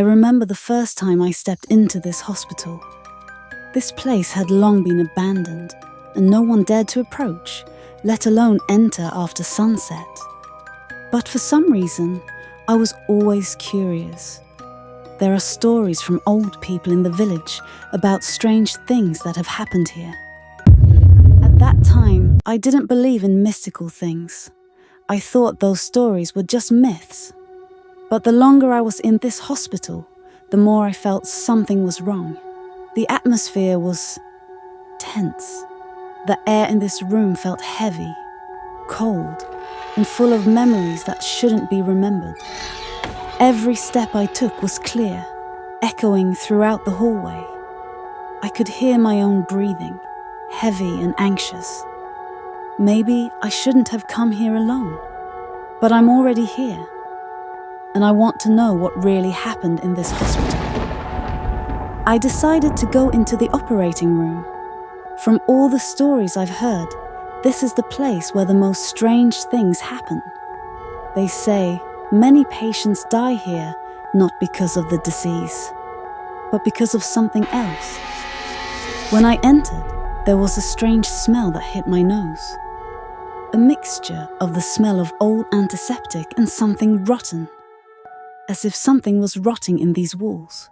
remember the first time I stepped into this hospital. This place had long been abandoned, and no one dared to approach, let alone enter after sunset. But for some reason, I was always curious. There are stories from old people in the village about strange things that have happened here. At that time, I didn't believe in mystical things. I thought those stories were just myths. But the longer I was in this hospital, the more I felt something was wrong. The atmosphere was tense. The air in this room felt heavy, cold, and full of memories that shouldn't be remembered. Every step I took was clear, echoing throughout the hallway. I could hear my own breathing, heavy and anxious. Maybe I shouldn't have come here alone, but I'm already here, and I want to know what really happened in this hospital. I decided to go into the operating room. From all the stories I've heard, this is the place where the most strange things happen. They say many patients die here not because of the disease, but because of something else. When I entered, there was a strange smell that hit my nose. A mixture of the smell of old antiseptic and something rotten, as if something was rotting in these walls.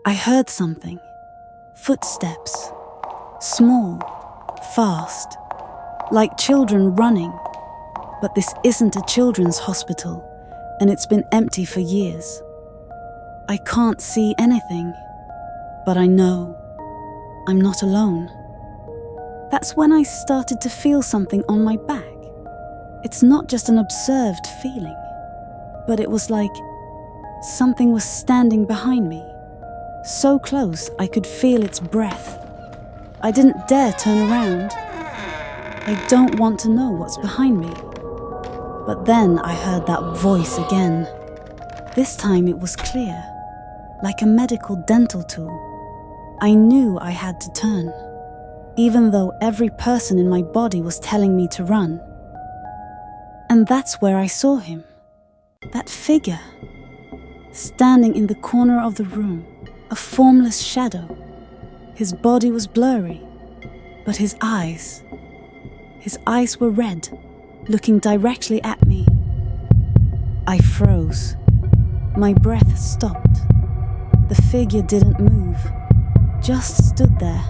I heard something. Footsteps. Small, fast, like children running. But this isn't a children's hospital, and it's been empty for years. I can't see anything, but I know I'm not alone. That's when I started to feel something on my back. It's not just an observed feeling, but it was like something was standing behind me, so close I could feel its breath. I didn't dare turn around. I don't want to know what's behind me. But then I heard that voice again. This time it was clear, like a medical dental tool. I knew I had to turn, even though every person in my body was telling me to run. And that's where I saw him, that figure, standing in the corner of the room, a formless shadow. His body was blurry, but his eyes were red, looking directly at me. I froze. My breath stopped. The figure didn't move, just stood there,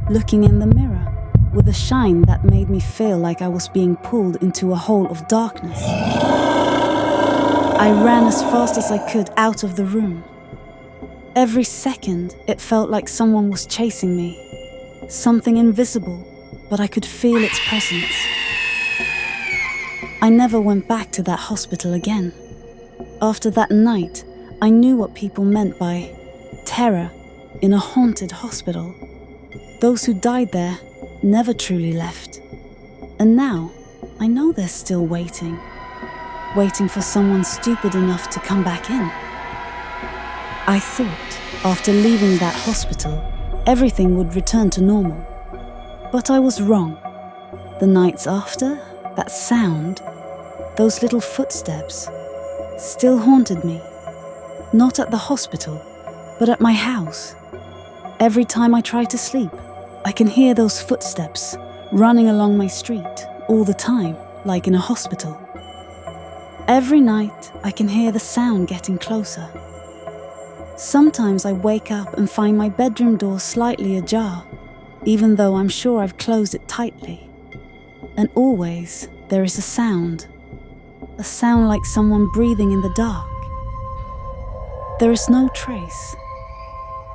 looking in the mirror, with a shine that made me feel like I was being pulled into a hole of darkness. I ran as fast as I could out of the room. Every second, it felt like someone was chasing me. Something invisible, but I could feel its presence. I never went back to that hospital again. After that night, I knew what people meant by terror in a haunted hospital. Those who died there never truly left. And now, I know they're still waiting for someone stupid enough to come back in. I thought, after leaving that hospital, everything would return to normal. But I was wrong. The nights after, that sound, those little footsteps, still haunted me. Not at the hospital, but at my house. Every time I try to sleep, I can hear those footsteps running along my street all the time, like in a hospital. Every night, I can hear the sound getting closer. Sometimes I wake up and find my bedroom door slightly ajar, even though I'm sure I've closed it tightly. And always there is a sound like someone breathing in the dark. There is no trace.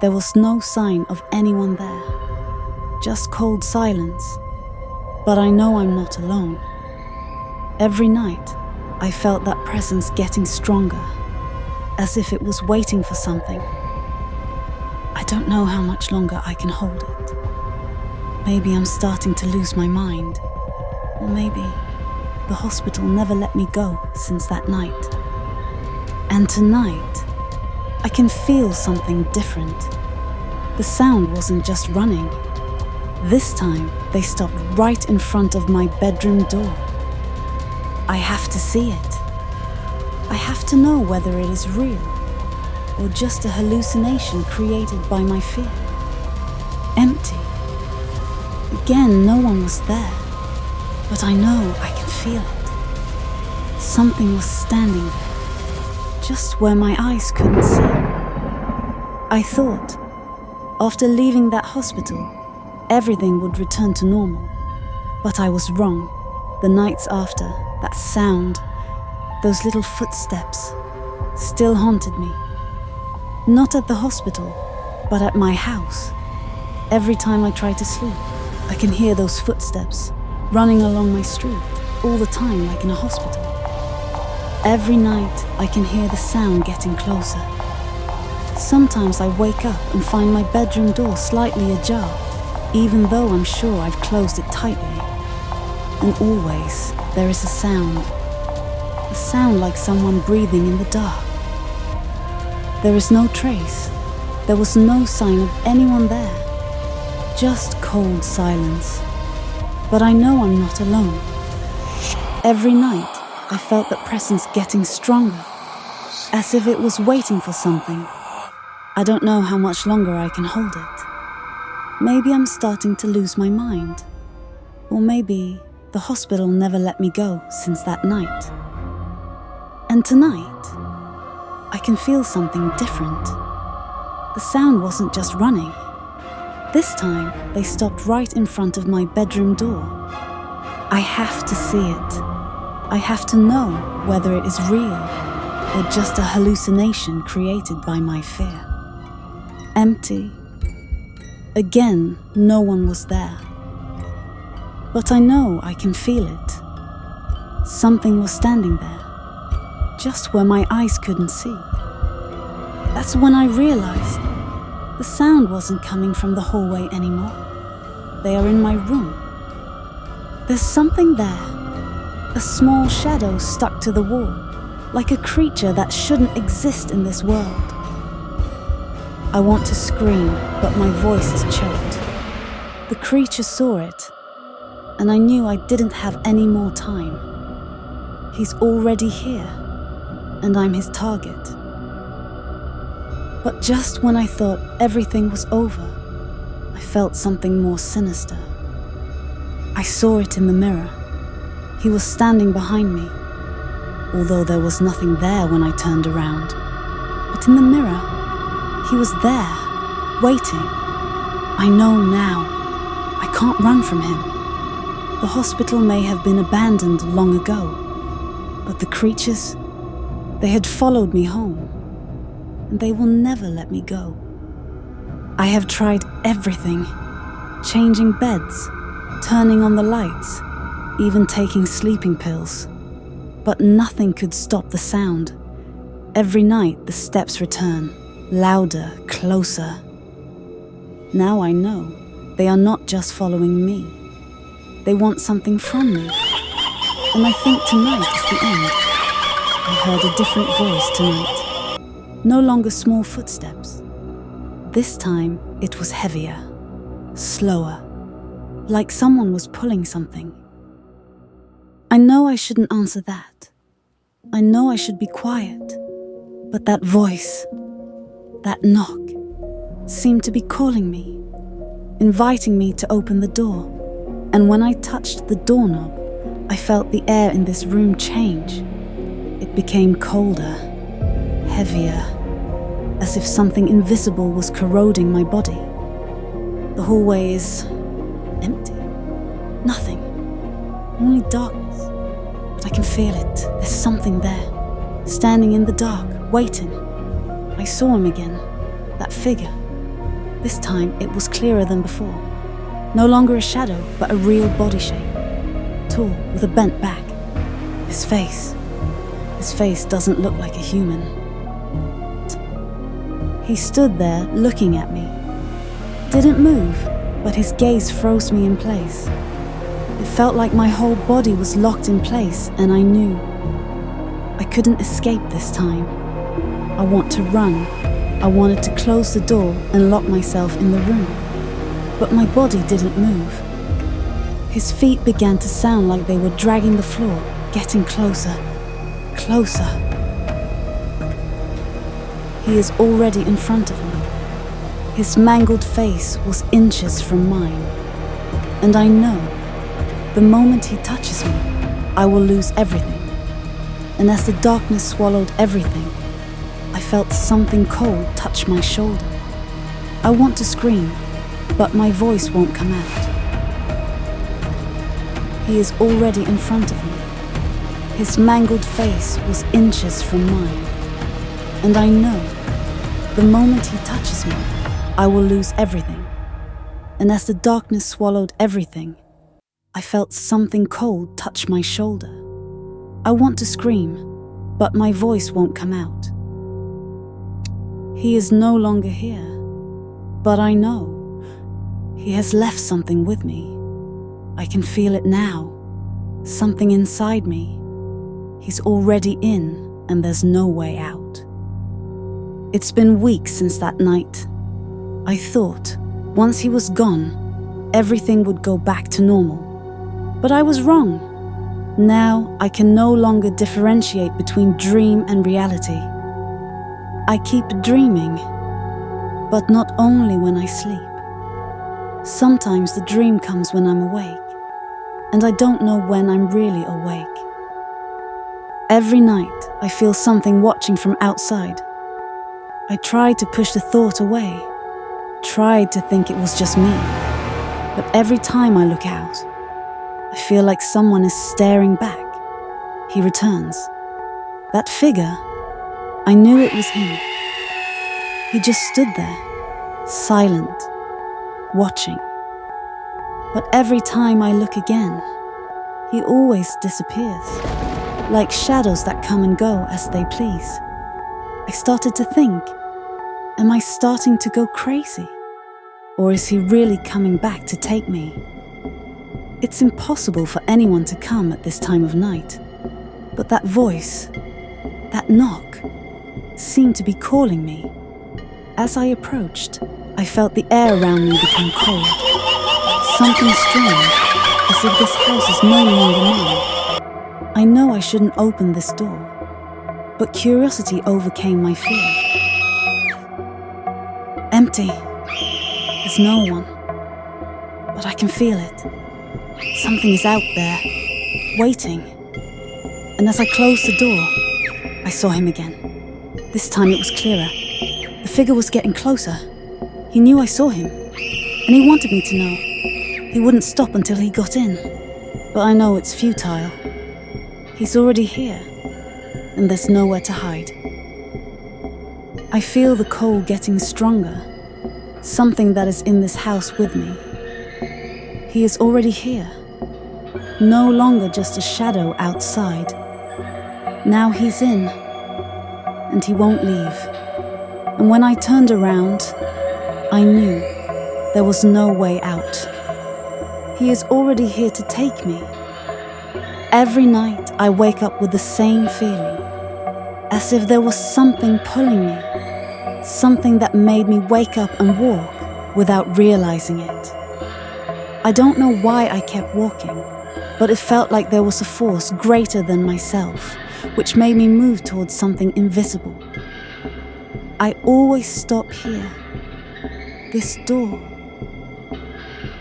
There was no sign of anyone there, just cold silence. But I know I'm not alone. Every night, I felt that presence getting stronger, as if it was waiting for something. I don't know how much longer I can hold it. Maybe I'm starting to lose my mind. Or maybe the hospital never let me go since that night. And tonight, I can feel something different. The sound wasn't just running. This time, they stopped right in front of my bedroom door. I have to see it. I have to know whether it is real. or just a hallucination created by my fear? Empty. Again, no one was there, but I know I can feel it. Something was standing there, just where my eyes couldn't see. I thought, after leaving that hospital, everything would return to normal. But I was wrong. The nights after, that sound, those little footsteps, still haunted me. Not at the hospital, but at my house. Every time I try to sleep, I can hear those footsteps running along my street all the time, like in a hospital. Every night I can hear the sound getting closer. Sometimes I wake up and find my bedroom door slightly ajar, even though I'm sure I've closed it tightly. And always there is a sound like someone breathing in the dark. There is no trace. There was no sign of anyone there. Just cold silence. But I know I'm not alone. Every night I felt that presence getting stronger, as if it was waiting for something. I don't know how much longer I can hold it. Maybe I'm starting to lose my mind. Or maybe the hospital never let me go since that night. And tonight, I can feel something different. The sound wasn't just running. This time, they stopped right in front of my bedroom door. I have to see it. I have to know whether it is real or just a hallucination created by my fear. Empty. Again, no one was there. But I know I can feel it. Something was standing there, just where my eyes couldn't see. That's when I realized the sound wasn't coming from the hallway anymore. They are in my room. There's something there, a small shadow stuck to the wall, like a creature that shouldn't exist in this world. I want to scream, but my voice is choked. The creature saw it, and I knew I didn't have any more time. He's already here, and I'm his target. But just when I thought everything was over, I felt something more sinister. I saw it in the mirror. He was standing behind me, although there was nothing there when I turned around. But in the mirror, he was there, waiting. I know now. I can't run from him. The hospital may have been abandoned long ago, but the creatures, they had followed me home, and they will never let me go. I have tried everything, changing beds, turning on the lights, even taking sleeping pills, but nothing could stop the sound. Every night the steps return, louder, closer. Now I know they are not just following me. They want something from me. And I think tonight is the end. I heard a different voice tonight. No longer small footsteps. This time it was heavier, slower, like someone was pulling something. I know I shouldn't answer that. I know I should be quiet. But that voice, that knock, seemed to be calling me, inviting me to open the door. And when I touched the doorknob, I felt the air in this room change. It became colder, heavier, as if something invisible was corroding my body. The hallway is empty. Nothing. Only darkness. But I can feel it. There's something there, standing in the dark, waiting. I saw him again, that figure. This time it was clearer than before. No longer a shadow, but a real body shape. Tall, with a bent back. His face doesn't look like a human. He stood there looking at me. Didn't move, but his gaze froze me in place. It felt like my whole body was locked in place, and I knew I couldn't escape this time. I want to run. I wanted to close the door and lock myself in the room. But my body didn't move. His feet began to sound like they were dragging the floor, getting closer, closer. He is already in front of me. His mangled face was inches from mine. And I know, the moment he touches me, I will lose everything. And as the darkness swallowed everything, I felt something cold touch my shoulder. I want to scream, but my voice won't come out. He is already in front of me. His mangled face was inches from mine. And I know, the moment he touches me, I will lose everything. And as the darkness swallowed everything, I felt something cold touch my shoulder. I want to scream, but my voice won't come out. He is no longer here, but I know he has left something with me. I can feel it now, something inside me. He's already in, and there's no way out. It's been weeks since that night. I thought, once he was gone, everything would go back to normal. But I was wrong. Now I can no longer differentiate between dream and reality. I keep dreaming, but not only when I sleep. Sometimes the dream comes when I'm awake, and I don't know when I'm really awake. Every night I feel something watching from outside. I tried to push the thought away, tried to think it was just me, but every time I look out, I feel like someone is staring back. He returns. That figure, I knew it was him. He just stood there, silent, watching. But every time I look again, he always disappears, like shadows that come and go as they please. I started to think, am I starting to go crazy? Or is he really coming back to take me? It's impossible for anyone to come at this time of night, but that voice, that knock, seemed to be calling me. As I approached, I felt the air around me become cold. Something strange, as if this house is no longer mine. I know I shouldn't open this door, but curiosity overcame my fear. Empty. There's no one. But I can feel it. Something is out there, waiting. And as I closed the door, I saw him again. This time it was clearer. The figure was getting closer. He knew I saw him, and he wanted me to know. He wouldn't stop until he got in. But I know it's futile. He's already here, and there's nowhere to hide. I feel the cold getting stronger, something that is in this house with me. He is already here, no longer just a shadow outside. Now he's in, and he won't leave. And when I turned around, I knew there was no way out. He is already here to take me. Every night I wake up with the same feeling, as if there was something pulling me, something that made me wake up and walk without realizing it. I don't know why I kept walking, but it felt like there was a force greater than myself, which made me move towards something invisible. I always stop here. This door.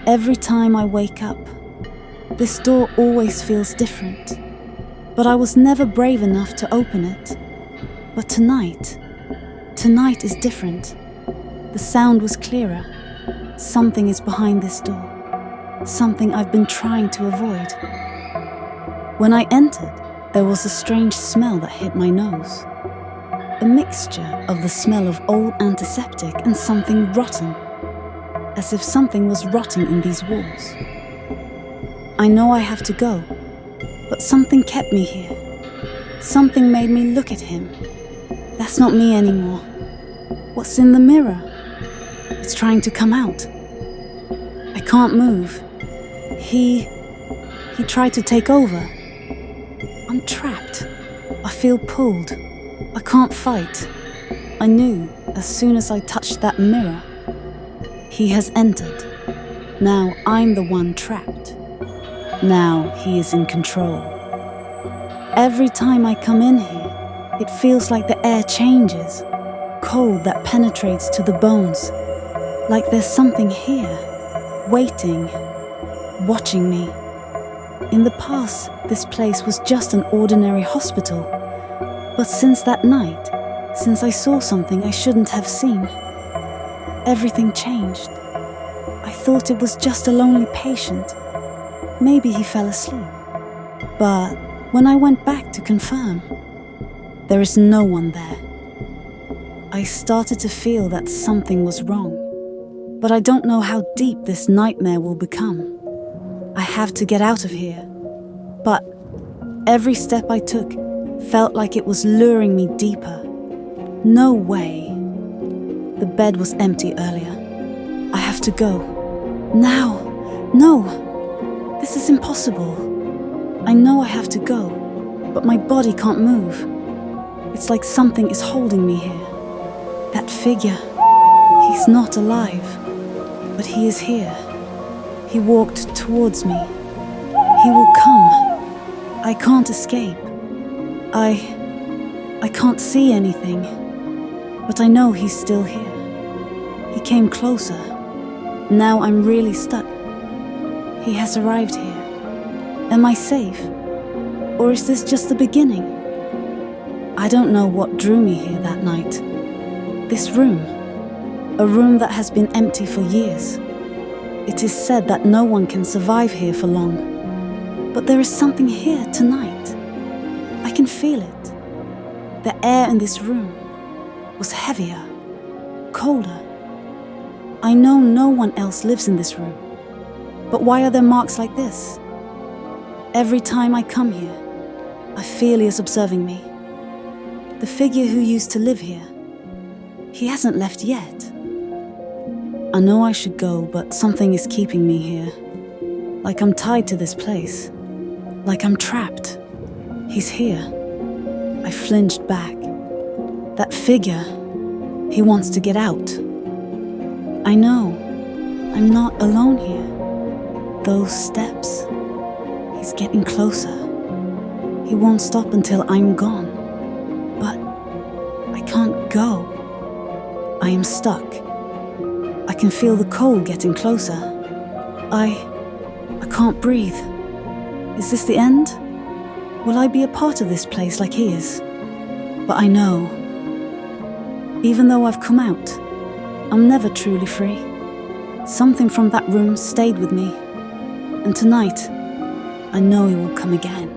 Every time I wake up, this door always feels different. But I was never brave enough to open it. But tonight is different. The sound was clearer. Something is behind this door. Something I've been trying to avoid. When I entered, there was a strange smell that hit my nose. A mixture of the smell of old antiseptic and something rotten, as if something was rotting in these walls. I know I have to go, but something kept me here. Something made me look at him. That's not me anymore. What's in the mirror? It's trying to come out. I can't move. He tried to take over. I'm trapped. I feel pulled. I can't fight. I knew as soon as I touched that mirror. He has entered. Now I'm the one trapped. Now he is in control. Every time I come in here, it feels like the air changes. cold that penetrates to the bones, like there's something here, waiting, watching me. In the past, this place was just an ordinary hospital, but since that night, since I saw something I shouldn't have seen, everything changed. I thought it was just a lonely patient. Maybe he fell asleep. But when I went back to confirm, there is no one there. I started to feel that something was wrong, but I don't know how deep this nightmare will become. I have to get out of here. But every step I took felt like it was luring me deeper. No way. The bed was empty earlier. I have to go. Now. No. This is impossible. I know I have to go, but my body can't move. It's like something is holding me here. That figure. He's not alive, but he is here. He walked towards me. He will come. I can't escape. I can't see anything, but I know he's still here. He came closer. Now I'm really stuck. He has arrived here. Am I safe? Or is this just the beginning? I don't know what drew me here that night. This room. A room that has been empty for years. It is said that no one can survive here for long. But there is something here tonight. I can feel it. The air in this room was heavier, colder. I know no one else lives in this room. But why are there marks like this? Every time I come here, I feel he is observing me. The figure who used to live here. He hasn't left yet. I know I should go, but something is keeping me here. Like I'm tied to this place. Like I'm trapped. He's here. I flinched back. That figure, he wants to get out. I know. I'm not alone here. Those steps. He's getting closer. He won't stop until I'm gone. But I can't go. I am stuck. I can feel the cold getting closer. I can't breathe. Is this the end? Will I be a part of this place like he is? But I know. Even though I've come out, I'm never truly free. Something from that room stayed with me. And tonight, I know he will come again.